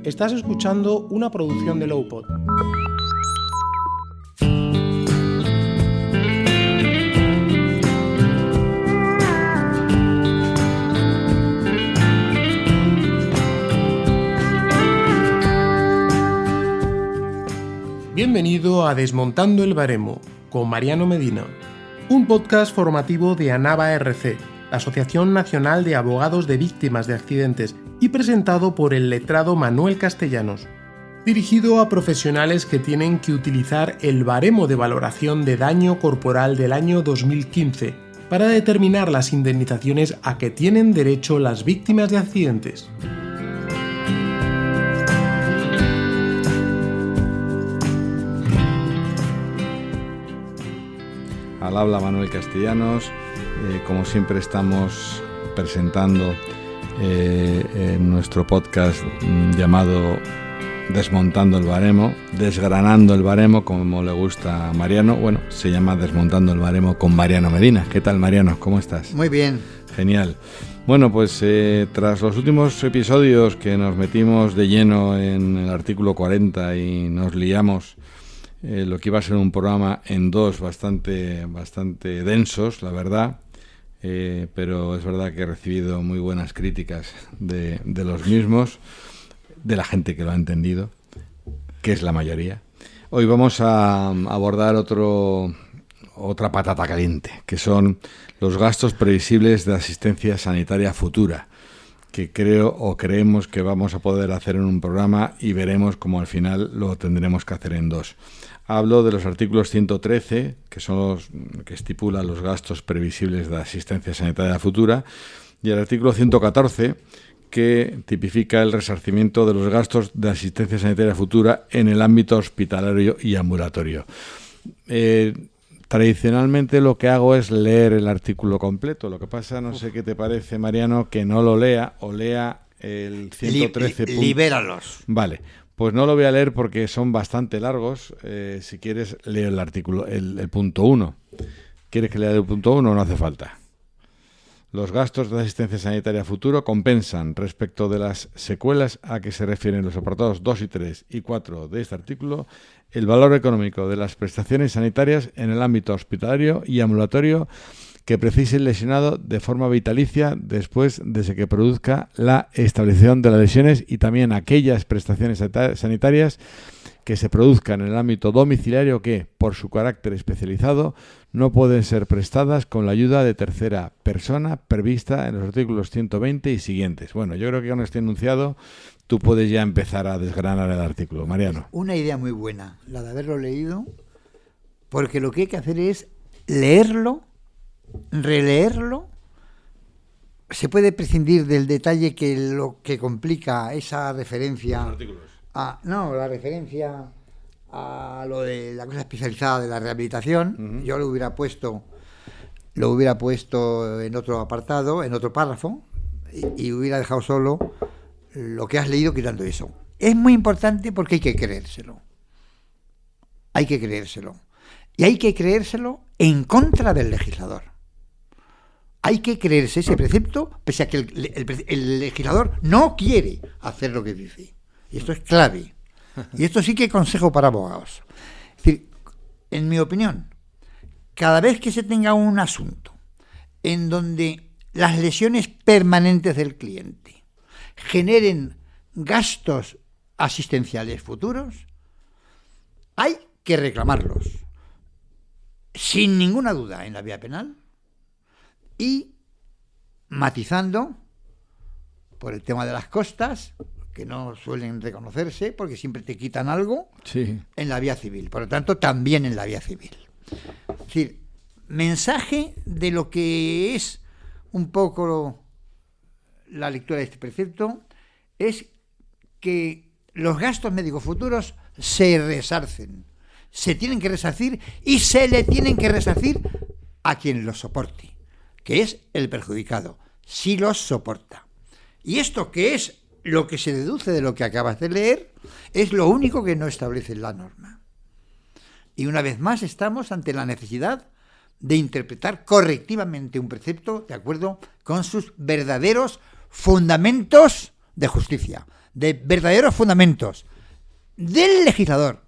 Estás escuchando una producción de Lowpod. Bienvenido a Desmontando el Baremo, con Mariano Medina, un podcast formativo de ANAVA RC, la Asociación Nacional de Abogados de Víctimas de Accidentes, y presentado por el letrado Manuel Castellanos, dirigido a profesionales que tienen que utilizar el baremo de valoración de daño corporal del año 2015 para determinar las indemnizaciones a que tienen derecho las víctimas de accidentes. Al habla Manuel Castellanos. Como siempre estamos presentando nuestro podcast llamado Desmontando el Baremo, desgranando el baremo, como le gusta a Mariano. Bueno, se llama Desmontando el Baremo con Mariano Medina. ¿Qué tal, Mariano? ¿Cómo estás? Muy bien. Genial. Bueno, pues tras los últimos episodios que nos metimos de lleno en el artículo 40 y nos liamos lo que iba a ser un programa en dos bastante densos, la verdad, pero es verdad que he recibido muy buenas críticas de los mismos, de la gente que lo ha entendido, que es la mayoría. Hoy vamos a abordar otra patata caliente, que son los gastos previsibles de asistencia sanitaria futura, que creemos que vamos a poder hacer en un programa y veremos cómo al final lo tendremos que hacer en dos. Hablo de los artículos 113, que son los que estipulan los gastos previsibles de asistencia sanitaria futura, y el artículo 114, que tipifica el resarcimiento de los gastos de asistencia sanitaria futura en el ámbito hospitalario y ambulatorio. Tradicionalmente lo que hago es leer el artículo completo. Lo que pasa, no sé qué te parece, Mariano, que no lo lea o lea el 113. Libéralos. Vale. Pues no lo voy a leer porque son bastante largos. Si quieres, leo el artículo, el punto 1. ¿Quieres que lea el punto 1 o no hace falta? Los gastos de asistencia sanitaria futuro compensan respecto de las secuelas a que se refieren los apartados 2 y 3 y 4 de este artículo el valor económico de las prestaciones sanitarias en el ámbito hospitalario y ambulatorio que precise el lesionado de forma vitalicia después de que produzca la estabilización de las lesiones y también aquellas prestaciones sanitarias que se produzcan en el ámbito domiciliario que, por su carácter especializado, no pueden ser prestadas con la ayuda de tercera persona prevista en los artículos 120 y siguientes. Bueno, yo creo que con este enunciado tú puedes ya empezar a desgranar el artículo. Mariano. Una idea muy buena, la de haberlo leído, porque lo que hay que hacer es leerlo, releerlo. Se puede prescindir del detalle que lo que complica esa referencia la referencia a lo de la cosa especializada de la rehabilitación. Uh-huh. Yo lo hubiera puesto en otro apartado, en otro párrafo, y hubiera dejado solo lo que has leído quitando eso. Es muy importante porque hay que creérselo. Y hay que creérselo en contra del legislador. Hay que creerse ese precepto, pese a que el legislador no quiere hacer lo que dice. Y esto es clave. Y esto sí que consejo para abogados. Es decir, en mi opinión, cada vez que se tenga un asunto en donde las lesiones permanentes del cliente generen gastos asistenciales futuros, hay que reclamarlos, sin ninguna duda, en la vía penal, y matizando por el tema de las costas, que no suelen reconocerse porque siempre te quitan algo, sí, en la vía civil. Por lo tanto, también en la vía civil. Es decir, mensaje de lo que es un poco la lectura de este precepto es que los gastos médicos futuros se resarcen, se tienen que resarcir y se le tienen que resarcir a quien los soporte, que es el perjudicado, si los soporta. Y esto, que es lo que se deduce de lo que acabas de leer, es lo único que no establece la norma. Y una vez más estamos ante la necesidad de interpretar correctivamente un precepto de acuerdo con sus verdaderos fundamentos de justicia, de verdaderos fundamentos del legislador,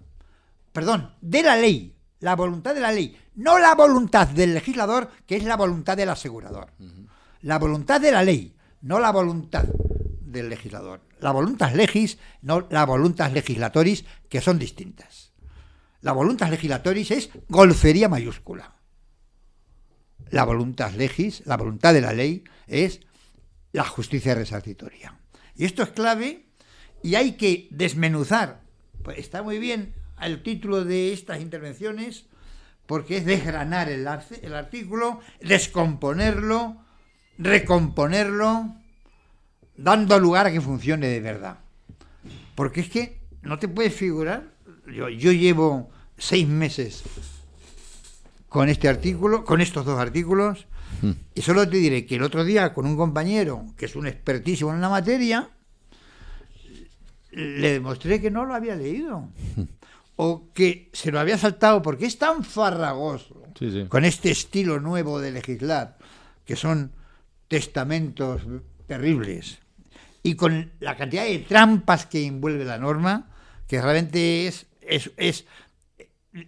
de la ley, la voluntad de la ley, no la voluntad del legislador, que es la voluntad del asegurador. La voluntad de la ley, no la voluntad del legislador. La voluntas legis, no la voluntas legislatoris, que son distintas. La voluntas legislatoris es golfería mayúscula. La voluntas legis, la voluntad de la ley, es la justicia resarcitoria. Y esto es clave y hay que desmenuzar. Pues está muy bien el título de estas intervenciones porque es desgranar el artículo, descomponerlo, recomponerlo, dando lugar a que funcione de verdad. Porque es que no te puedes figurar, yo llevo 6 meses con este artículo, con estos 2 artículos, y solo te diré que el otro día con un compañero que es un expertísimo en la materia, le demostré que no lo había leído o que se lo había saltado porque es tan farragoso con este estilo nuevo de legislar, que son testamentos terribles, y con la cantidad de trampas que envuelve la norma, que realmente es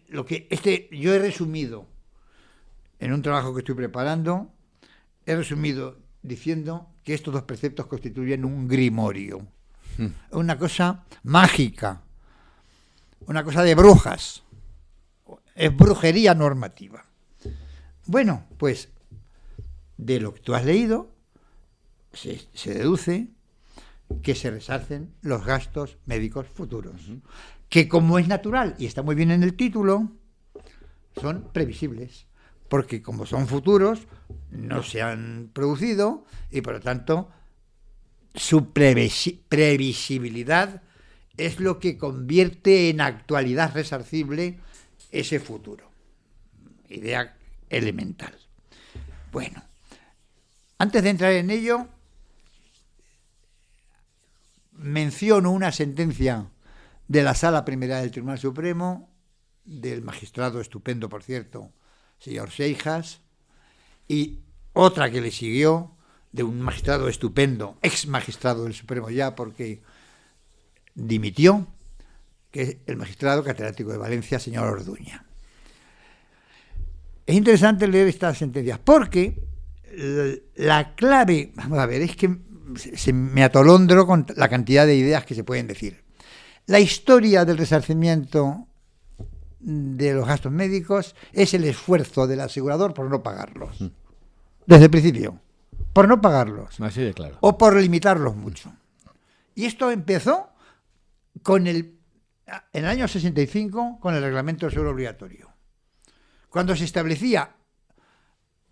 lo que yo he resumido en un trabajo que estoy preparando, he resumido diciendo que estos 2 preceptos constituyen un grimorio, una cosa mágica, una cosa de brujas, es brujería normativa. Bueno, pues de lo que tú has leído se deduce que se resarcen los gastos médicos futuros, que como es natural, y está muy bien en el título, son previsibles, porque como son futuros, no se han producido, y por lo tanto su previsibilidad es lo que convierte en actualidad resarcible ese futuro. Idea elemental. Bueno, antes de entrar en ello, menciono una sentencia de la Sala Primera del Tribunal Supremo, del magistrado estupendo, por cierto, señor Seijas, y otra que le siguió, de un magistrado estupendo, ex magistrado del Supremo ya, porque dimitió, que es el magistrado catedrático de Valencia, señor Orduña. Es interesante leer estas sentencias, porque la clave, vamos a ver, es que se me atolondro con la cantidad de ideas que se pueden decir. La historia del resarcimiento de los gastos médicos es el esfuerzo del asegurador por no pagarlos. Desde el principio. Por no pagarlos. Así de claro. O por limitarlos mucho. Y esto empezó en el año 65 con el reglamento del seguro obligatorio. Cuando se establecía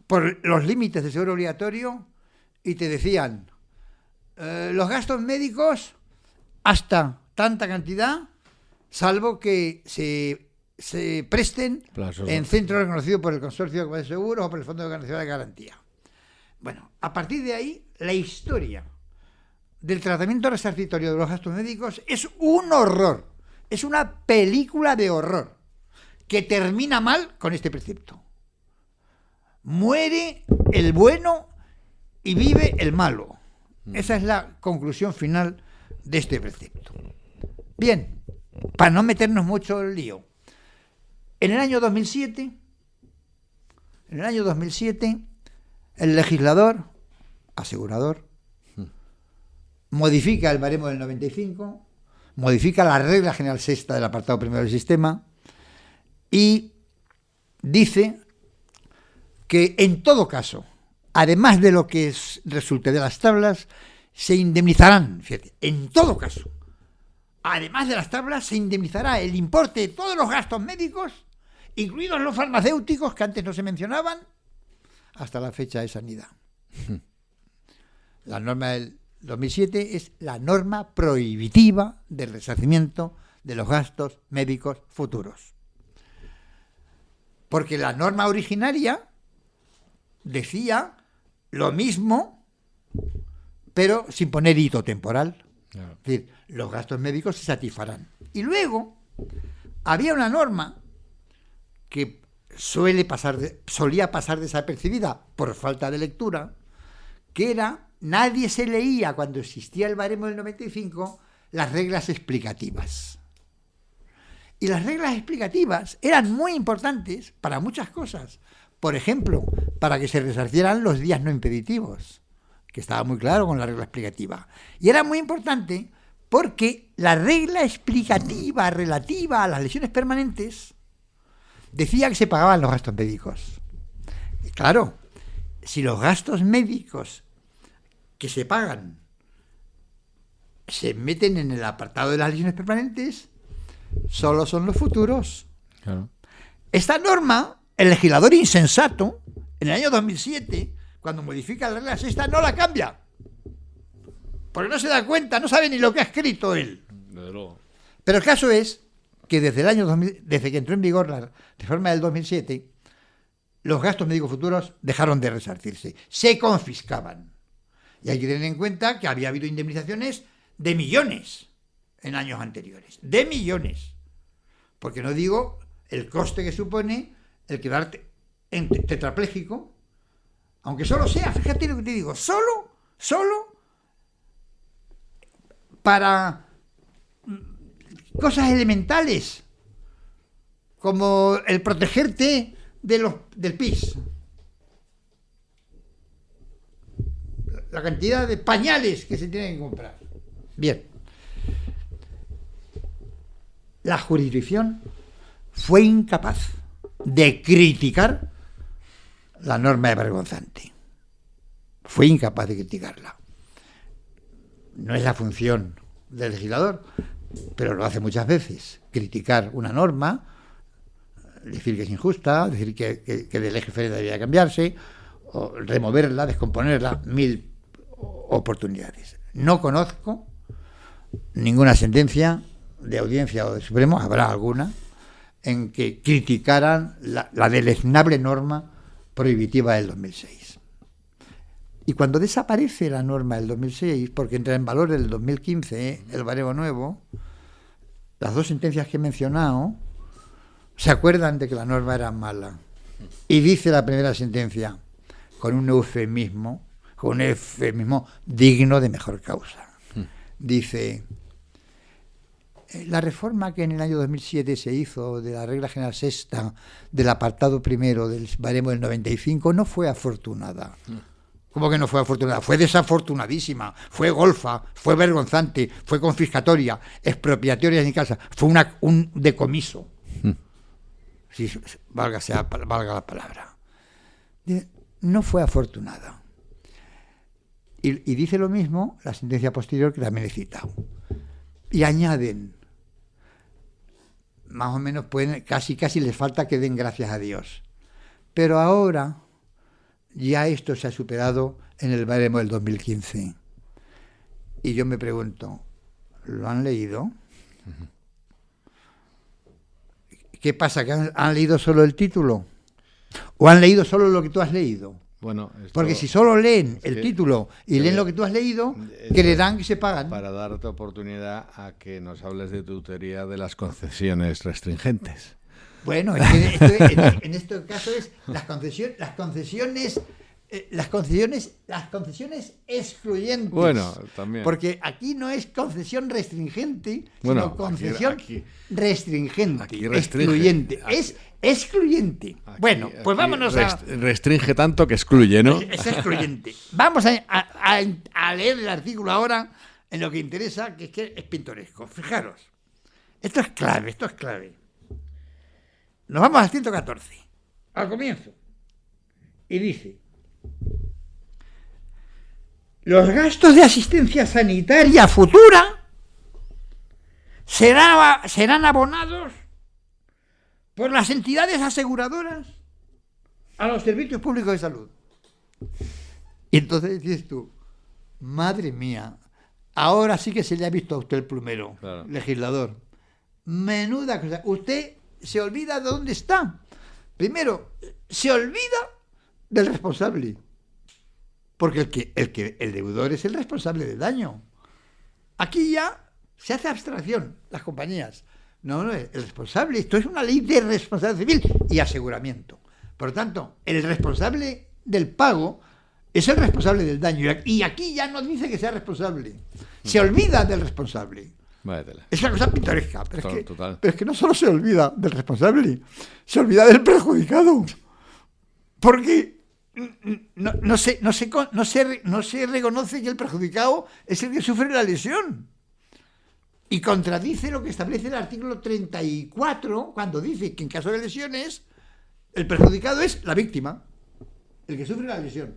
por los límites del seguro obligatorio y te decían los gastos médicos hasta tanta cantidad, salvo que se presten en centros reconocidos por el Consorcio de Seguros o por el Fondo de Garantía. Bueno, a partir de ahí, la historia del tratamiento resarcitorio de los gastos médicos es un horror, es una película de horror que termina mal con este precepto. Muere el bueno y vive el malo. Esa es la conclusión final de este precepto. Bien, para no meternos mucho en el lío, en el año 2007, el legislador, asegurador, modifica el baremo del 95, modifica la regla general sexta del apartado primero del sistema y dice que en todo caso, además de lo que resulte de las tablas, se indemnizarán, fíjate, en todo caso, además de las tablas, se indemnizará el importe de todos los gastos médicos, incluidos los farmacéuticos que antes no se mencionaban, hasta la fecha de sanidad. La norma del 2007 es la norma prohibitiva del resarcimiento de los gastos médicos futuros. Porque la norma originaria decía lo mismo, pero sin poner hito temporal. Claro. Es decir, los gastos médicos se satisfarán. Y luego había una norma que solía pasar desapercibida por falta de lectura, que era nadie se leía cuando existía el baremo del 95 las reglas explicativas. Y las reglas explicativas eran muy importantes para muchas cosas. Por ejemplo, para que se resarcieran los días no impeditivos, que estaba muy claro con la regla explicativa. Y era muy importante porque la regla explicativa relativa a las lesiones permanentes decía que se pagaban los gastos médicos. Y claro, si los gastos médicos que se pagan se meten en el apartado de las lesiones permanentes, solo son los futuros. Claro. Esta norma, el legislador insensato, en el año 2007, cuando modifica la regla sexta, no la cambia. Porque no se da cuenta, no sabe ni lo que ha escrito él. Desde luego. Pero el caso es que desde el año 2000, desde que entró en vigor la reforma del 2007, los gastos médicos futuros dejaron de resarcirse, se confiscaban. Y hay que tener en cuenta que había habido indemnizaciones de millones en años anteriores, de millones. Porque no digo el coste que supone el quedarte tetrapléjico, aunque solo sea, fíjate lo que te digo, solo para cosas elementales, como el protegerte del pis. La cantidad de pañales que se tienen que comprar. Bien. La jurisdicción fue incapaz de criticar la norma de vergonzante. Fue incapaz de criticarla. No es la función del legislador, pero lo hace muchas veces. Criticar una norma, decir que es injusta, decir que del eje federal debería cambiarse, o removerla, descomponerla, mil oportunidades. No conozco ninguna sentencia de audiencia o de Supremo, habrá alguna, en que criticaran la deleznable norma prohibitiva del 2006. Y cuando desaparece la norma del 2006, porque entra en valor el 2015, el baremo nuevo, las dos sentencias que he mencionado se acuerdan de que la norma era mala. Y dice la primera sentencia, con un eufemismo digno de mejor causa. Dice: la reforma que en el año 2007 se hizo de la regla general sexta del apartado primero del baremo del 95 no fue afortunada. ¿Cómo que no fue afortunada? Fue desafortunadísima, fue golfa, fue vergonzante, fue confiscatoria, expropiatoria en casa, fue un decomiso. Si valga la palabra. No fue afortunada. Y dice lo mismo la sentencia posterior que también he citado. Y añaden, más o menos casi les falta que den gracias a Dios. Pero ahora ya esto se ha superado en el baremo del 2015. Y yo me pregunto, ¿lo han leído? ¿Qué pasa? ¿Que han leído solo el título? ¿O han leído solo lo que tú has leído? Bueno, porque si solo leen el título y leen lo que tú has leído, creerán que se pagan. Para darte oportunidad a que nos hables de tu teoría de las concesiones restringentes. Bueno, es que en este caso es las concesiones excluyentes. Bueno, también. Porque aquí no es concesión restringente, sino concesión restringente, excluyente. Es excluyente. Bueno, pues vámonos restringe tanto que excluye, ¿no? Es excluyente. Vamos a leer el artículo ahora en lo que interesa, que es pintoresco. Fijaros, esto es clave. Nos vamos al 114, al comienzo. Y dice: los gastos de asistencia sanitaria futura serán abonados por las entidades aseguradoras a los servicios públicos de salud. Y entonces dices tú, madre mía, ahora sí que se le ha visto a usted el plumero, claro. Legislador. Menuda cosa. Usted se olvida de dónde está. Primero, se olvida del responsable. Porque el deudor es el responsable del daño. Aquí ya se hace abstracción, las compañías. No, el responsable, esto es una ley de responsabilidad civil y aseguramiento. Por lo tanto, el responsable del pago es el responsable del daño. Y aquí ya no dice que sea responsable. Se olvida del responsable. Váyatela. Es una cosa pintoresca. Pero Total. es que no solo se olvida del responsable, se olvida del perjudicado. Porque no se reconoce que el perjudicado es el que sufre la lesión. Y contradice lo que establece el artículo 34, cuando dice que en caso de lesiones, el perjudicado es la víctima, el que sufre la lesión.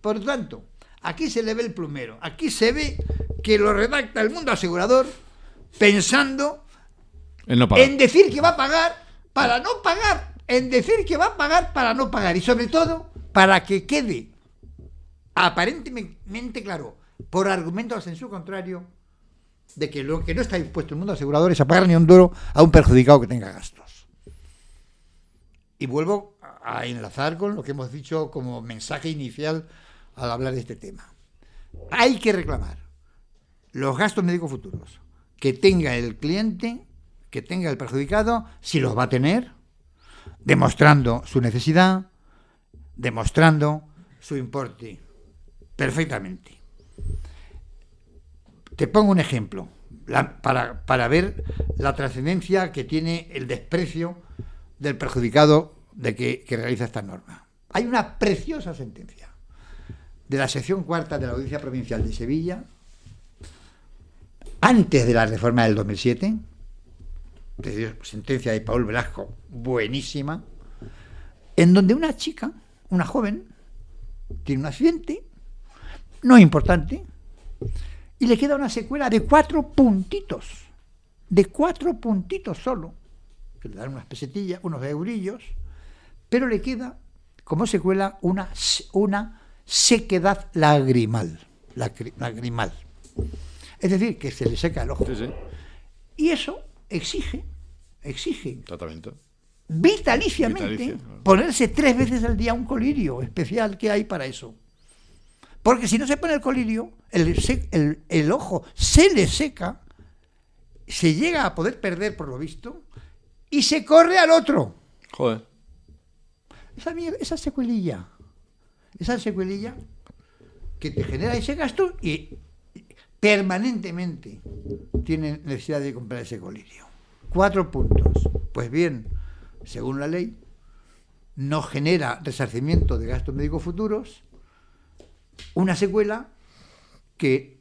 Por lo tanto, aquí se le ve el plumero. Aquí se ve que lo redacta el mundo asegurador pensando en decir que va a pagar para no pagar. En decir que va a pagar para no pagar. Y sobre todo, para que quede aparentemente claro, por argumentos en su contrario, de que lo que no está dispuesto el mundo asegurador es a pagar ni un duro a un perjudicado que tenga gastos. Y vuelvo a enlazar con lo que hemos dicho como mensaje inicial al hablar de este tema. Hay que reclamar los gastos médicos futuros que tenga el cliente, que tenga el perjudicado, si los va a tener, demostrando su necesidad, demostrando su importe perfectamente. Te pongo un ejemplo para ver la trascendencia que tiene el desprecio del perjudicado que realiza esta norma. Hay una preciosa sentencia de la sección cuarta de la Audiencia Provincial de Sevilla, antes de la reforma del 2007, sentencia de Paul Velasco, buenísima, en donde una chica, una joven, tiene un accidente, no importante, y le queda una secuela de 4 puntitos solo, que le dan unas pesetillas, unos eurillos, pero le queda como secuela una sequedad lagrimal. Es decir, que se le seca el ojo. Sí. Y eso exige Tratamiento. vitaliciamente ponerse 3 veces al día un colirio especial que hay para eso. Porque si no se pone el colirio, el ojo se le seca, se llega a poder perder por lo visto, y se corre al otro. Joder. Esa secuelilla que te genera ese gasto y permanentemente tiene necesidad de comprar ese colirio. 4 puntos. Pues bien, según la ley, no genera resarcimiento de gastos médicos futuros una secuela que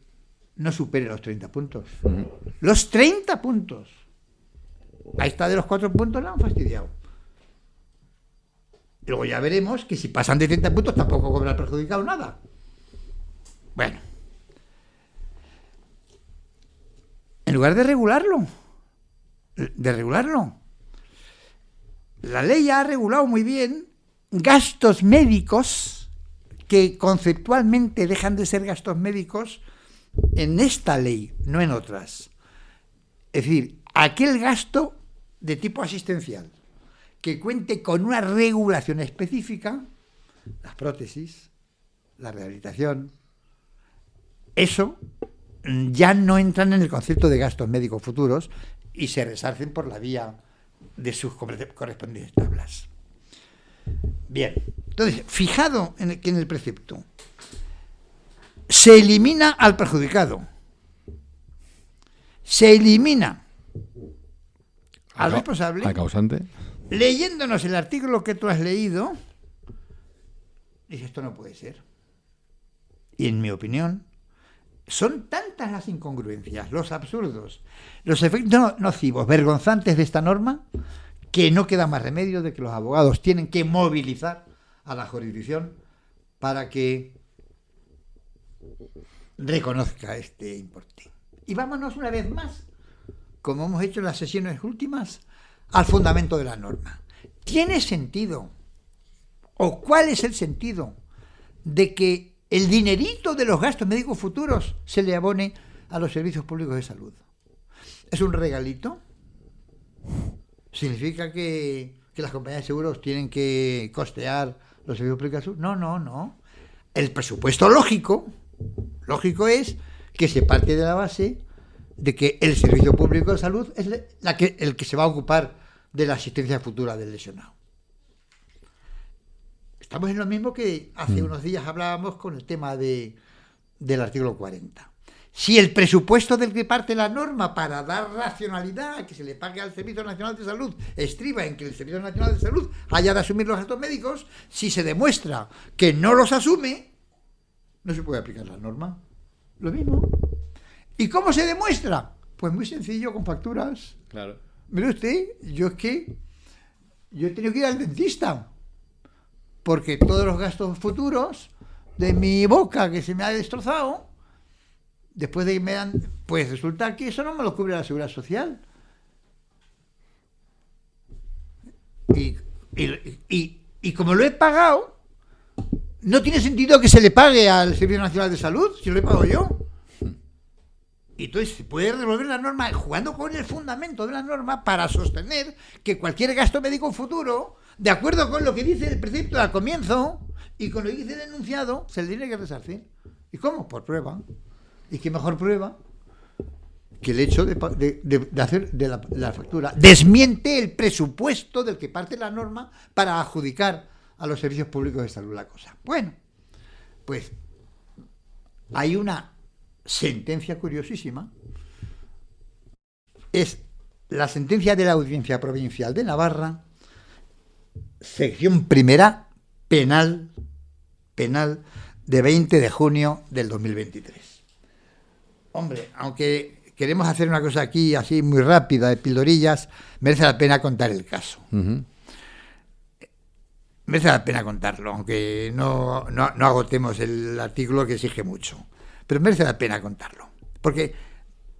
no supere los 30 puntos. Los 30 puntos. A esta de los 4 puntos la han fastidiado. Luego ya veremos que si pasan de 30 puntos tampoco cobra el perjudicado nada. Bueno. En lugar de regularlo, la ley ha regulado muy bien gastos médicos que conceptualmente dejan de ser gastos médicos en esta ley, no en otras. Es decir, aquel gasto de tipo asistencial que cuente con una regulación específica, las prótesis, la rehabilitación, eso ya no entran en el concepto de gastos médicos futuros y se resarcen por la vía de sus correspondientes tablas. Bien, entonces, fijado en el precepto, se elimina al perjudicado, se elimina al responsable, al causante. Leyéndonos el artículo que tú has leído, dice, esto no puede ser. Y en mi opinión, son tantas las incongruencias, los absurdos, los efectos nocivos, vergonzantes de esta norma, que no queda más remedio de que los abogados tienen que movilizar a la jurisdicción para que reconozca este importe. Y vámonos una vez más, como hemos hecho en las sesiones últimas, al fundamento de la norma. ¿Tiene sentido? ¿O cuál es el sentido de que el dinerito de los gastos médicos futuros se le abone a los servicios públicos de salud? ¿Es un regalito? ¿Significa que las compañías de seguros tienen que costear los servicios públicos de salud? No. El presupuesto lógico es que se parte de la base de que el servicio público de salud es el que se va a ocupar de la asistencia futura del lesionado. estamos en lo mismo que hace unos días hablábamos con el tema del artículo 40. Si el presupuesto del que parte la norma para dar racionalidad a que se le pague al Servicio Nacional de Salud estriba en que el Servicio Nacional de Salud haya de asumir los gastos médicos, si se demuestra que no los asume, no se puede aplicar la norma. Lo mismo. ¿Y cómo se demuestra? Pues muy sencillo, con facturas. Claro. Mire usted, yo he tenido que ir al dentista porque todos los gastos futuros de mi boca que se me ha destrozado, después de que me dan, pues resulta que eso no me lo cubre la Seguridad Social. Y como lo he pagado, no tiene sentido que se le pague al Servicio Nacional de Salud si lo he pagado yo. Y entonces se puede revolver la norma jugando con el fundamento de la norma para sostener que cualquier gasto médico futuro, de acuerdo con lo que dice el precepto al comienzo y con lo que dice el enunciado, se le tiene que resarcir. ¿Y cómo? Por prueba. ¿Y qué mejor prueba que el hecho de hacer de la factura desmiente el presupuesto del que parte la norma para adjudicar a los servicios públicos de salud la cosa? Bueno, pues hay una sentencia curiosísima, es la sentencia de la Audiencia Provincial de Navarra, sección primera, penal, de 20 de junio del 2023. Hombre, aunque queremos hacer una cosa aquí así muy rápida, de pildorillas, merece la pena contar el caso. Uh-huh. Merece la pena contarlo, aunque no agotemos el artículo que exige mucho. Pero merece la pena contarlo, porque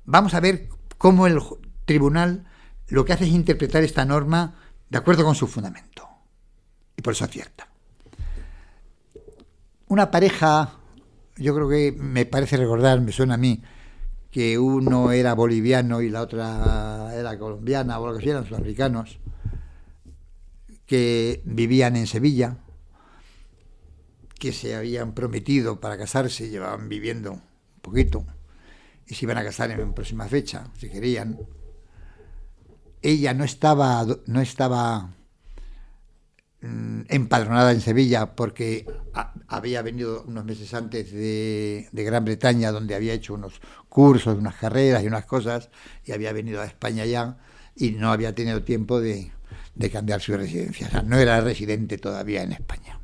vamos a ver cómo el tribunal lo que hace es interpretar esta norma de acuerdo con su fundamento, y por eso acierta. Una pareja, yo creo que me parece recordar, me suena a mí, que uno era boliviano y la otra era colombiana, o lo que sea, eran sudamericanos, que vivían en Sevilla, que se habían prometido para casarse, llevaban viviendo un poquito, y se iban a casar en próxima fecha, si querían. Ella no estaba empadronada en Sevilla porque había venido unos meses antes de Gran Bretaña, donde había hecho unos cursos, unas carreras y unas cosas, y había venido a España ya, y no había tenido tiempo de cambiar su residencia. O sea, no era residente todavía en España.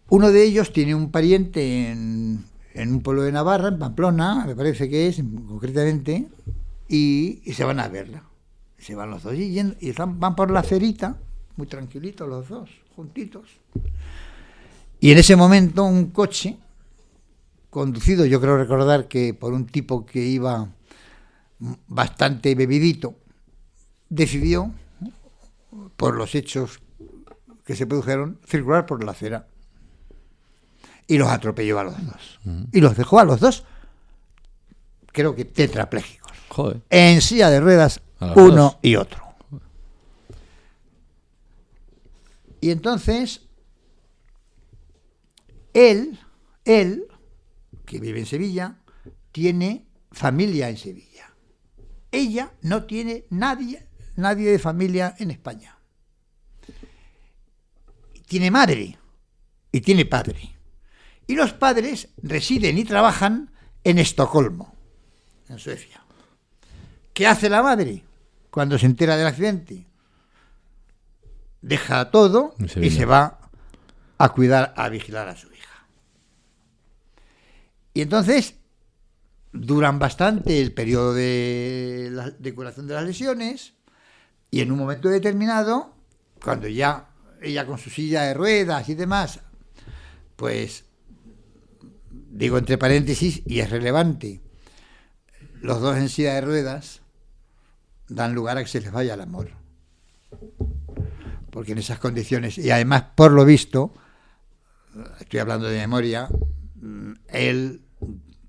Uno de ellos tiene un pariente en un pueblo de Navarra, en Pamplona, me parece que es, concretamente, y se van a verla. Se van los dos y van por la acerita, muy tranquilitos los dos, juntitos. Y en ese momento un coche, conducido, yo creo recordar que por un tipo que iba bastante bebidito, decidió, por los hechos que se produjeron, circular por la acera. Y los atropelló a los dos. Uh-huh. Y los dejó a los dos, creo que tetraplégicos. Joder. En silla de ruedas, uno dos. Y otro. Y entonces, él, que vive en Sevilla, tiene familia en Sevilla. Ella no tiene nadie de familia en España. Tiene madre y tiene padre. Y los padres residen y trabajan en Estocolmo, en Suecia. ¿Qué hace la madre cuando se entera del accidente? Deja todo y se va a cuidar, a vigilar a su hija. Y entonces duran bastante el periodo de curación de las lesiones, y en un momento determinado, cuando ya ella con su silla de ruedas y demás, pues digo entre paréntesis, y es relevante, los dos en silla de ruedas dan lugar a que se les vaya el amor. Porque en esas condiciones, y además por lo visto, estoy hablando de memoria, él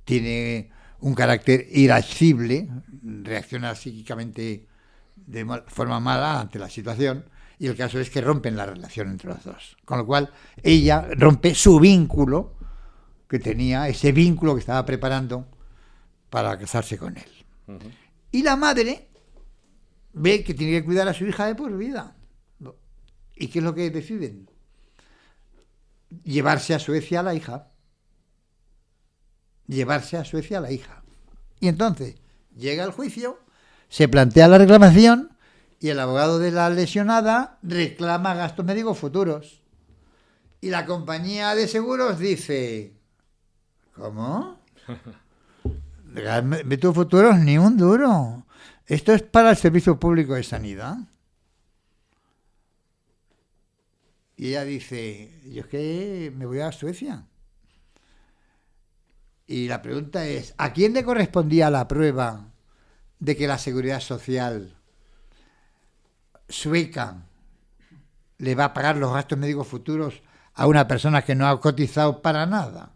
tiene un carácter irascible, reacciona psíquicamente de forma mala ante la situación, y el caso es que rompen la relación entre los dos. Con lo cual, ella rompe su vínculo que tenía, ese vínculo que estaba preparando para casarse con él. Uh-huh. Y la madre ve que tiene que cuidar a su hija de por vida. ¿Y qué es lo que deciden? Llevarse a Suecia a la hija. Llevarse a Suecia a la hija. Y entonces llega el juicio, se plantea la reclamación y el abogado de la lesionada reclama gastos médicos futuros. Y la compañía de seguros dice, ¿cómo? Métodos futuros ni un duro. Esto es para el Servicio Público de Sanidad. Y ella dice, yo es que me voy a Suecia. Y la pregunta es, ¿a quién le correspondía la prueba de que la Seguridad Social sueca le va a pagar los gastos médicos futuros a una persona que no ha cotizado para nada?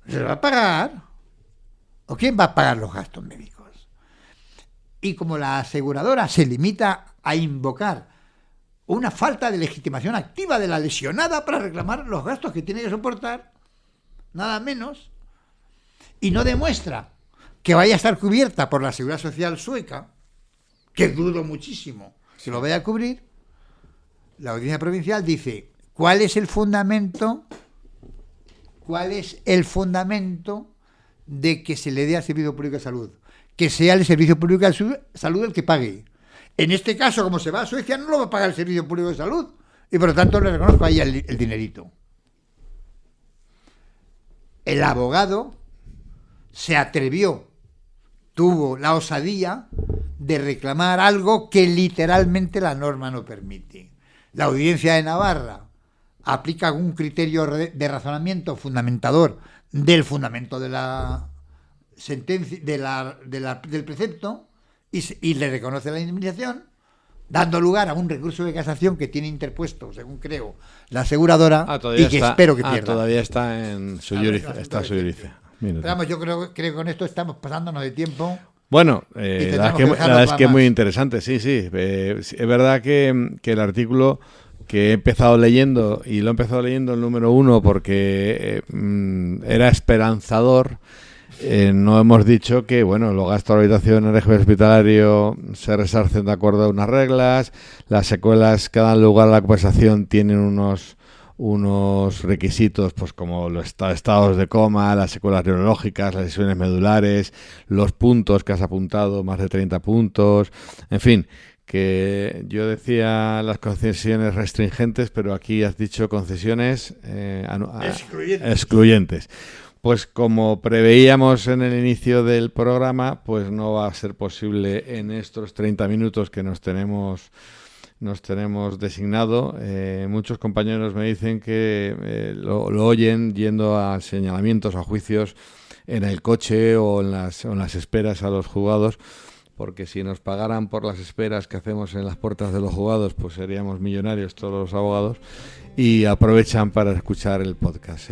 ¿Se lo va a pagar? ¿O quién va a pagar los gastos médicos? Y como la aseguradora se limita a invocar una falta de legitimación activa de la lesionada para reclamar los gastos que tiene que soportar, nada menos, y no demuestra que vaya a estar cubierta por la Seguridad Social sueca, que dudo muchísimo que lo vaya a cubrir, la Audiencia Provincial dice, ¿cuál es el fundamento de que se le dé al Servicio Público de Salud? Que sea el Servicio Público de Salud el que pague. En este caso, como se va a Suecia, no lo va a pagar el Servicio Público de Salud, y por lo tanto le reconozco ahí el dinerito. El abogado se atrevió, tuvo la osadía de reclamar algo que literalmente la norma no permite. La Audiencia de Navarra aplica algún criterio de razonamiento fundamentador del fundamento de la sentencia, del precepto, y le reconoce la indemnización, dando lugar a un recurso de casación que tiene interpuesto, según creo, la aseguradora, y que espero que pierda. Todavía está en su jurisdicción. Pero vamos, yo creo que con esto estamos pasándonos de tiempo. Bueno, la verdad es que es muy interesante, sí. Es verdad que el artículo que he empezado leyendo, y lo he empezado leyendo el número 1 porque era esperanzador. No hemos dicho que, bueno, los gastos de habitación en régimen hospitalario se resarcen de acuerdo a unas reglas, las secuelas que dan lugar a la compensación tienen unos requisitos, pues como los estados de coma, las secuelas neurológicas, las lesiones medulares, los puntos que has apuntado, más de 30 puntos, en fin, que yo decía las concesiones restringentes, pero aquí has dicho concesiones excluyentes. Pues como preveíamos en el inicio del programa, pues no va a ser posible en estos 30 minutos que nos tenemos designado. Muchos compañeros me dicen que lo oyen yendo a señalamientos, a juicios en el coche o en las esperas a los juzgados, porque si nos pagaran por las esperas que hacemos en las puertas de los juzgados, pues seríamos millonarios todos los abogados, y aprovechan para escuchar el podcast.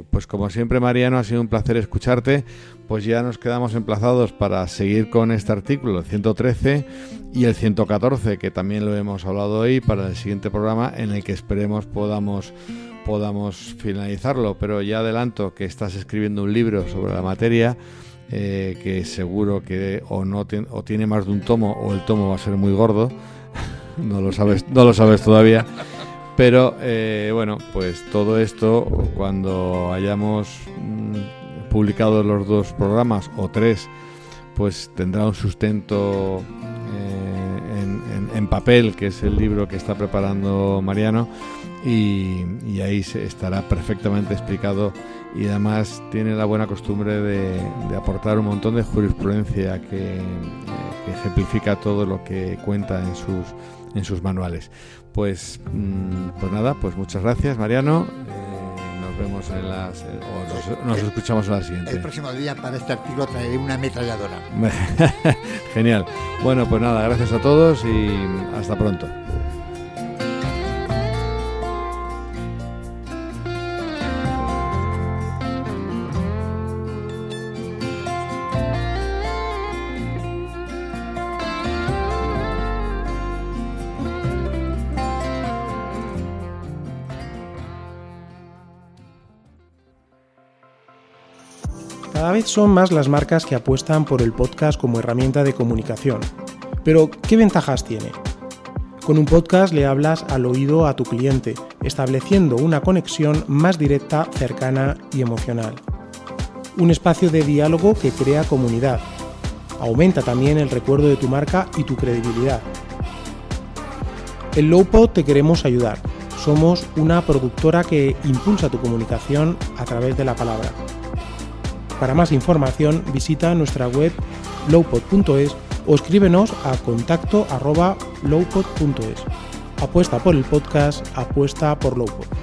Pues como siempre, Mariano, ha sido un placer escucharte. Pues ya nos quedamos emplazados para seguir con este artículo, el 113 y el 114, que también lo hemos hablado hoy, para el siguiente programa, en el que esperemos podamos finalizarlo. Pero ya adelanto que estás escribiendo un libro sobre la materia, que seguro que o tiene más de un tomo, o el tomo va a ser muy gordo. no lo sabes todavía. Pero bueno, pues todo esto, cuando hayamos publicado los 2 programas o 3, pues tendrá un sustento en papel, que es el libro que está preparando Mariano, y ahí estará perfectamente explicado, y además tiene la buena costumbre de aportar un montón de jurisprudencia que ejemplifica todo lo que cuenta en sus manuales. Pues nada, pues muchas gracias, Mariano. Nos vemos nos escuchamos en la siguiente. El próximo día, para este artículo, traeré una ametralladora. Genial. Bueno, pues nada, gracias a todos y hasta pronto. Cada vez son más las marcas que apuestan por el podcast como herramienta de comunicación. Pero, ¿qué ventajas tiene? Con un podcast le hablas al oído a tu cliente, estableciendo una conexión más directa, cercana y emocional. Un espacio de diálogo que crea comunidad. Aumenta también el recuerdo de tu marca y tu credibilidad. En Lowpod te queremos ayudar. Somos una productora que impulsa tu comunicación a través de la palabra. Para más información visita nuestra web lowpod.es o escríbenos a contacto@lowpod.es. Apuesta por el podcast, apuesta por Lowpod.